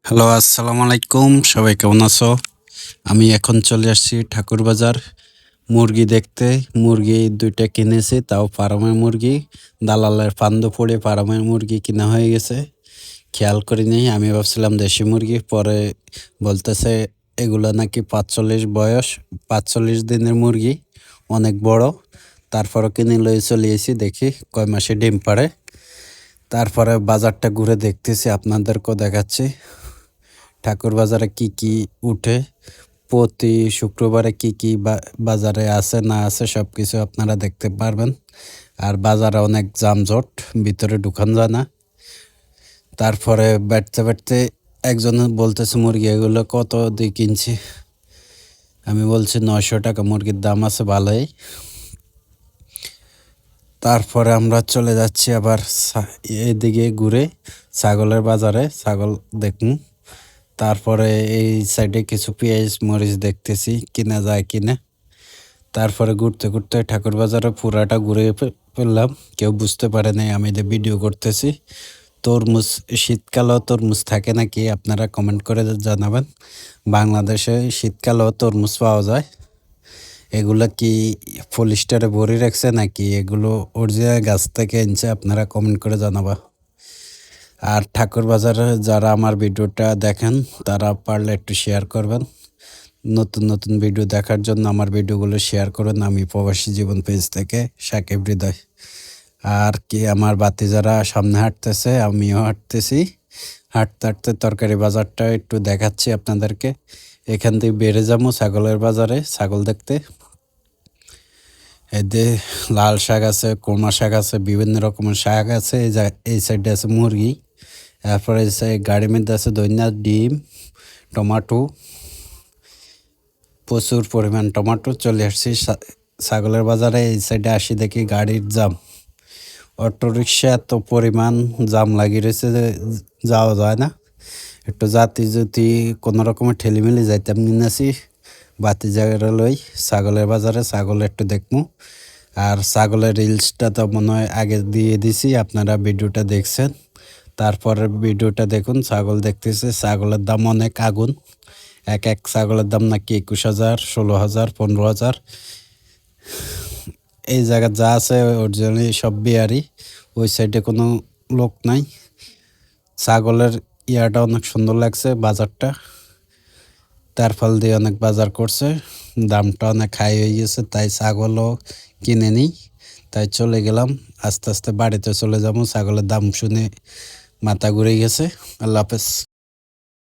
Hello, আসসালামু আলাইকুম। সবাই কেমন আছো? আমি এখন চলে আসছি ঠাকুরবাজার মুরগি দেখতে। মুরগি ২ টা কিনেছি, তাও ফার্মের মুরগি। দালালের ফান্দ পড়ে ফার্মের মুরগি কিনা হয়ে গেছে। খেয়াল করিনি, আমি ভাবছিলাম দেশি মুরগি। পরে বলতেছে এগুলো নাকি ৪৫ বয়স, ৪৫ দিনের মুরগি, অনেক বড়। তারপরও কিনে লয়ে চলে এসেছি, দেখি কয় মাসে ডিম পাড়ে। তারপরে বাজারটা ঘুরে দেখতেছি, আপনাদেরকেও দেখাচ্ছি ঠাকুরবাজারে কি কি উঠে, প্রতি শুক্রবারে কি কি বাজারে আছে না আছে সবকিছু আপনারা দেখতে পারবেন। আর বাজারে অনেক যানজট, ভিতরে ঢুকান যায় না। তারপরে বেড়তে বেড়তে একজন বলতেছে মুরগি এগুলো কত দিয়ে কিনছি। আমি বলছি ৯০০ টাকা মুরগির দাম আছে ভালোই। তারপরে আমরা চলে যাচ্ছি আবার এদিকে ঘুরে ছাগলের বাজারে, ছাগল দেখুন। তারপরে এই সাইডে কিছু পেঁয়াজ মরিচ দেখতেছি কিনা যায় কিনা। তারপরে ঘুরতে ঘুরতে ঠাকুরবাজারে পুরাটা ঘুরে ফেললাম। কেউ বুঝতে পারে নাই আমি যে ভিডিও করতেছি। তরমুজ, শীতকালেও তরমুজ থাকে নাকি আপনারা কমেন্ট করে জানাবেন। বাংলাদেশে শীতকালেও তরমুজ পাওয়া যায়। এগুলো কি পলিস্টারে ভরে রাখছে নাকি এগুলো অরিজিনাল গাছ থেকে এনেছে, আপনারা কমেন্ট করে জানাবা। আর ঠাকুরবাজারে যারা আমার ভিডিওটা দেখেন তারা পারলে একটু শেয়ার করবেন। নতুন নতুন ভিডিও দেখার জন্য আমার ভিডিওগুলো শেয়ার করুন। আমি প্রবাসী জীবন পেজ থেকে সাকিব হৃদয়। আর কি আমার যারা সামনে হাঁটতেছে, আমিও হাঁটতেছি। হাঁটতে হাঁটতে তরকারি বাজারটা একটু দেখাচ্ছি আপনাদেরকে। এখান থেকে বেড়ে যাবো ছাগলের বাজারে ছাগল দেখতে। এতে লাল শাক আছে, কোমা শাক আছে, বিভিন্ন রকমের শাক আছে। এই সাইডে আছে মুরগি। তারপরে গাড়ির মধ্যে আছে দইনা, ডিম, টমাটো, প্রচুর পরিমাণ টমাটো। চলে আসছি ছাগলের বাজারে। এই সাইডে আসি দেখি গাড়ির জাম, অটোরিক্সা এত পরিমাণ জাম লাগিয়ে রয়েছে যে যাওয়া যায় না। একটু জাতি যদি কোনো রকমের ঠেলিমেলি যাইতাম নিয়েছি বাতি জায়গাটা লই ছাগলের বাজারে। ছাগল একটু দেখবো। আর ছাগলের রিলসটা তো মনে হয় আগে দিয়ে দিছি, আপনারা ভিডিওটা দেখছেন। তারপরের ভিডিওটা দেখুন। ছাগল দেখতেছে, ছাগলের দাম অনেক আগুন। এক এক ছাগলের দাম নাকি ২১,০০০, ১৬,০০০, ১৫,০০০। এই জায়গা যা আছে অরিজিনালি সব বিহারি। ওই সাইডে কোনো লোক নাই। ছাগলের ইয়াটা অনেক সুন্দর লাগছে, বাজারটা তারফল দিয়ে অনেক বাজার করছে। দামটা অনেক হাই হয়ে গেছে, তাই ছাগলও কিনে নিই। তাই চলে গেলাম, আস্তে আস্তে বাড়িতে চলে যাবো। ছাগলের দাম শুনে মাথা ঘুরে গেছে। আল্লাহ হাফেজ।